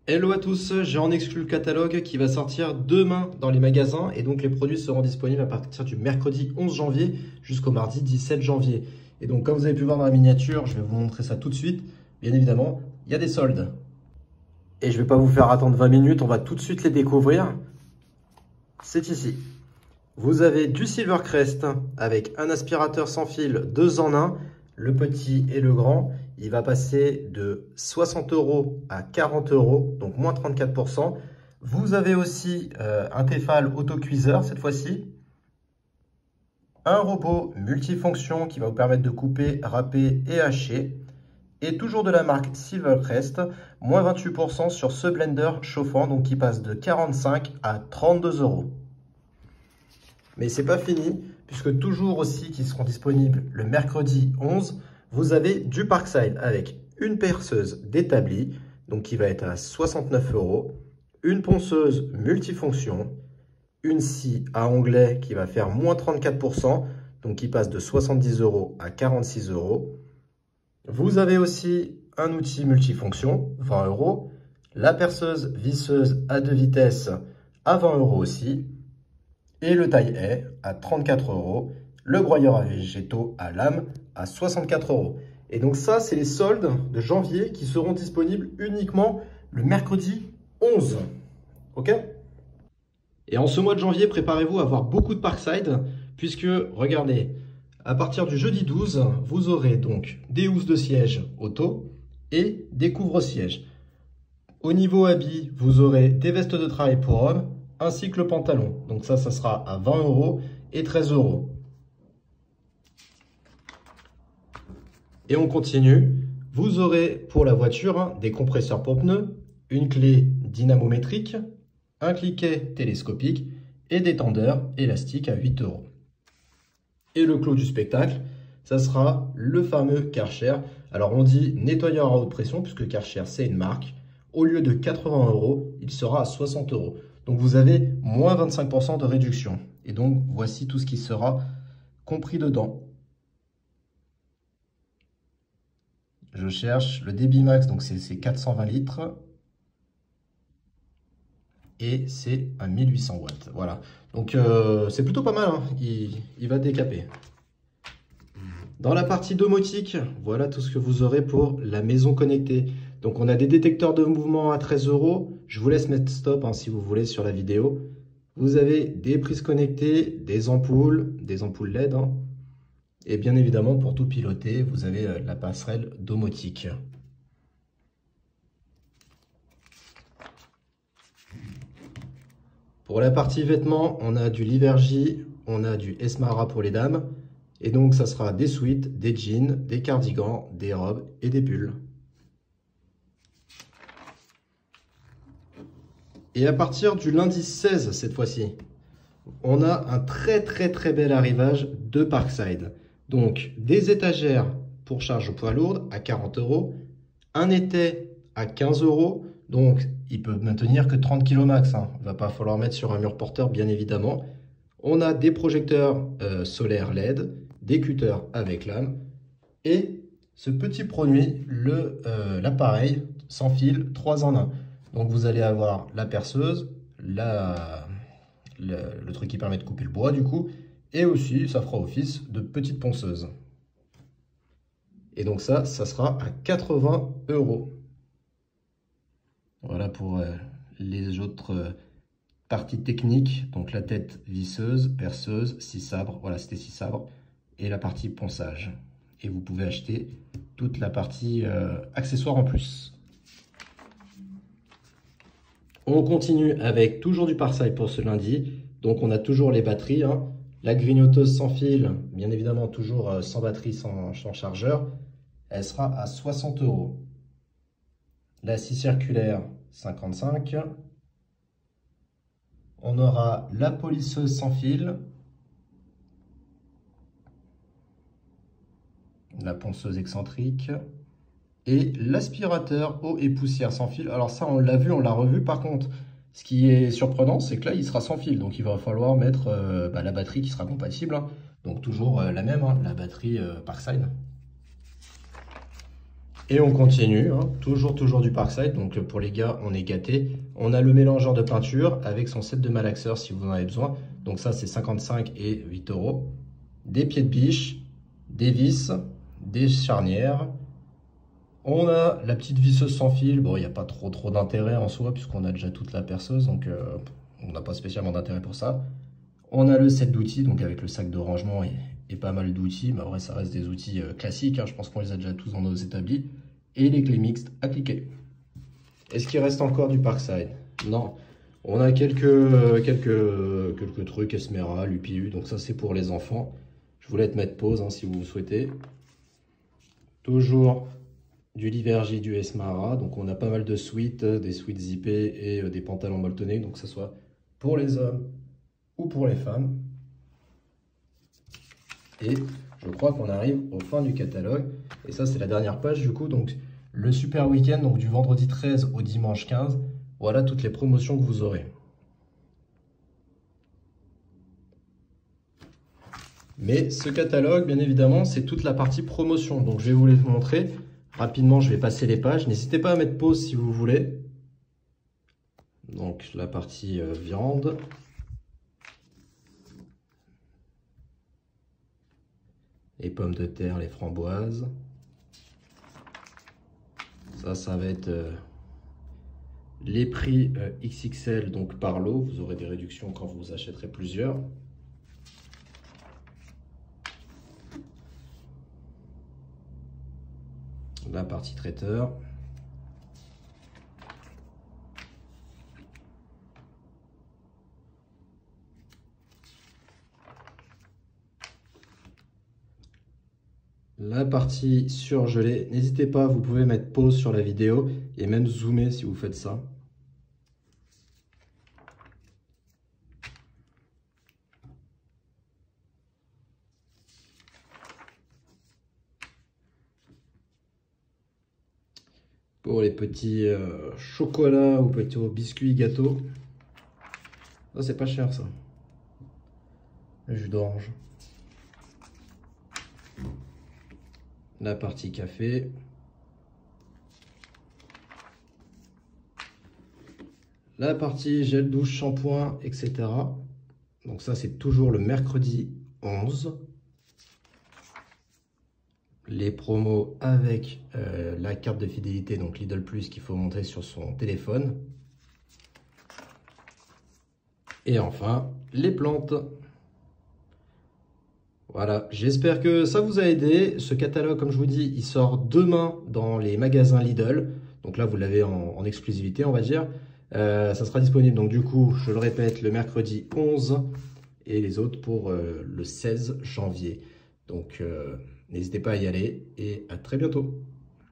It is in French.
Hello à tous, j'ai en exclu le catalogue qui va sortir demain dans les magasins et donc les produits seront disponibles à partir du mercredi 11 janvier jusqu'au mardi 17 janvier. Et donc comme vous avez pu voir dans la miniature, je vais vous montrer ça tout de suite. Bien évidemment, il y a des soldes. Et je ne vais pas vous faire attendre 20 minutes, on va tout de suite les découvrir. C'est ici. Vous avez du Silvercrest avec un aspirateur sans fil 2 en 1, le petit et le grand. Il va passer de 60 € à 40 €, donc moins 34%. Vous avez aussi un Tefal autocuiseur cette fois-ci. Un robot multifonction qui va vous permettre de couper, râper et hacher. Et toujours de la marque Silvercrest, moins 28% sur ce blender chauffant, donc qui passe de 45 à 32 €. Mais c'est pas fini, puisque toujours aussi qui seront disponibles le mercredi 11, vous avez du Parkside avec une perceuse d'établi, donc qui va être à 69 €, une ponceuse multifonction, une scie à onglet qui va faire moins 34%, donc qui passe de 70 € à 46 €. Vous avez aussi un outil multifonction, 20 €, la perceuse visseuse à 2 vitesses à 20 € aussi, et le taille-haie à 34 €, le broyeur à végétaux à lame à 64 €. Et donc ça, c'est les soldes de janvier qui seront disponibles uniquement le mercredi 11. Ok? Et en ce mois de janvier, préparez-vous à avoir beaucoup de Parkside, puisque, regardez, à partir du jeudi 12, vous aurez donc des housses de siège auto et des couvre-sièges. Au niveau habits, vous aurez des vestes de travail pour hommes, ainsi que le pantalon. Donc ça sera à 20 € et 13 €. Et on continue. Vous aurez pour la voiture des compresseurs pour pneus, une clé dynamométrique, un cliquet télescopique et des tendeurs élastiques à 8 €. Et le clou du spectacle, ça sera le fameux Karcher. Alors on dit nettoyeur à haute pression puisque Karcher c'est une marque. Au lieu de 80 €, il sera à 60 €. Donc vous avez moins 25% de réduction. Et donc voici tout ce qui sera compris dedans. Je cherche le débit max, donc c'est 420 litres. Et c'est à 1800 watts. Voilà. Donc c'est plutôt pas mal, hein. Il va décaper. Dans la partie domotique, voilà tout ce que vous aurez pour la maison connectée. Donc on a des détecteurs de mouvement à 13 €. Je vous laisse mettre stop hein, si vous voulez sur la vidéo. Vous avez des prises connectées, des ampoules LED. Hein. Et bien évidemment, pour tout piloter, vous avez la passerelle domotique. Pour la partie vêtements, on a du Livergy, on a du Esmara pour les dames. Et donc, ça sera des sweats, des jeans, des cardigans, des robes et des pulls. Et à partir du lundi 16, cette fois-ci, on a un très bel arrivage de Parkside. Donc, des étagères pour charge au poids lourd à 40 €, un étai à 15 €. Donc, il peut maintenir que 30 kg max. Hein. Il ne va pas falloir mettre sur un mur porteur, bien évidemment. On a des projecteurs solaires LED, des cutters avec lame et ce petit produit, l'appareil sans fil 3 en 1. Donc, vous allez avoir la perceuse, le truc qui permet de couper le bois, du coup, et aussi, ça fera office de petite ponceuse. Et donc ça sera à 80 €. Voilà pour les autres parties techniques. Donc la tête visseuse, perceuse, scie sabre. Voilà, c'était scie sabre. Et la partie ponçage. Et vous pouvez acheter toute la partie accessoire en plus. On continue avec toujours du Parkside pour ce lundi. Donc on a toujours les batteries. Hein. La grignoteuse sans fil, bien évidemment toujours sans batterie, sans chargeur. Elle sera à 60 €. La scie circulaire, 55. On aura la polisseuse sans fil. La ponceuse excentrique. Et l'aspirateur eau et poussière sans fil. Alors ça, on l'a vu, on l'a revu. Par contre, ce qui est surprenant, c'est que là, il sera sans fil. Donc, il va falloir mettre la batterie qui sera compatible. Hein. Donc, toujours la même, hein, la batterie Parkside. Et on continue, hein, toujours du Parkside. Donc pour les gars, on est gâtés. On a le mélangeur de peinture avec son set de malaxeurs si vous en avez besoin. Donc ça, c'est 55 et 8 €. Des pieds de biche, des vis, des charnières. On a la petite visseuse sans fil. Bon, il n'y a pas trop d'intérêt en soi puisqu'on a déjà toute la perceuse. Donc on n'a pas spécialement d'intérêt pour ça. On a le set d'outils, donc avec le sac de rangement et pas mal d'outils. Mais en vrai, ça reste des outils classiques. Hein, je pense qu'on les a déjà tous dans nos établis. Et les clés mixtes à cliquer. Est-ce qu'il reste encore du Parkside? Non. On a quelques trucs, Esmera, Lupiu. Donc ça, c'est pour les enfants. Je vous laisse mettre pause hein, si vous le souhaitez. Toujours du Divergy, du Esmara. Donc on a pas mal de suites, des suites zippées et des pantalons molletonnés. Donc que ce soit pour les hommes ou pour les femmes. Et je crois qu'on arrive au fin du catalogue. Et ça, c'est la dernière page du coup. Donc le super week-end, donc du vendredi 13 au dimanche 15. Voilà toutes les promotions que vous aurez. Mais ce catalogue, bien évidemment, c'est toute la partie promotion. Donc je vais vous les montrer. Rapidement, je vais passer les pages. N'hésitez pas à mettre pause si vous voulez. Donc la partie viande. Les pommes de terre, les framboises. Ça va être les prix XXL donc par lot. Vous aurez des réductions quand vous achèterez plusieurs. La partie traiteur. La partie surgelée, n'hésitez pas, vous pouvez mettre pause sur la vidéo et même zoomer si vous faites ça. Pour les petits chocolats ou petits biscuits, gâteaux. Ça, c'est pas cher ça. Le jus d'orange. La partie café. La partie gel douche, shampoing, etc. Donc ça, c'est toujours le mercredi 11. Les promos avec la carte de fidélité, donc Lidl Plus, qu'il faut montrer sur son téléphone. Et enfin, les plantes. Voilà, j'espère que ça vous a aidé. Ce catalogue, comme je vous dis, il sort demain dans les magasins Lidl. Donc là, vous l'avez en exclusivité, on va dire. Ça sera disponible, donc du coup, je le répète, le mercredi 11 et les autres pour le 16 janvier. Donc, n'hésitez pas à y aller et à très bientôt.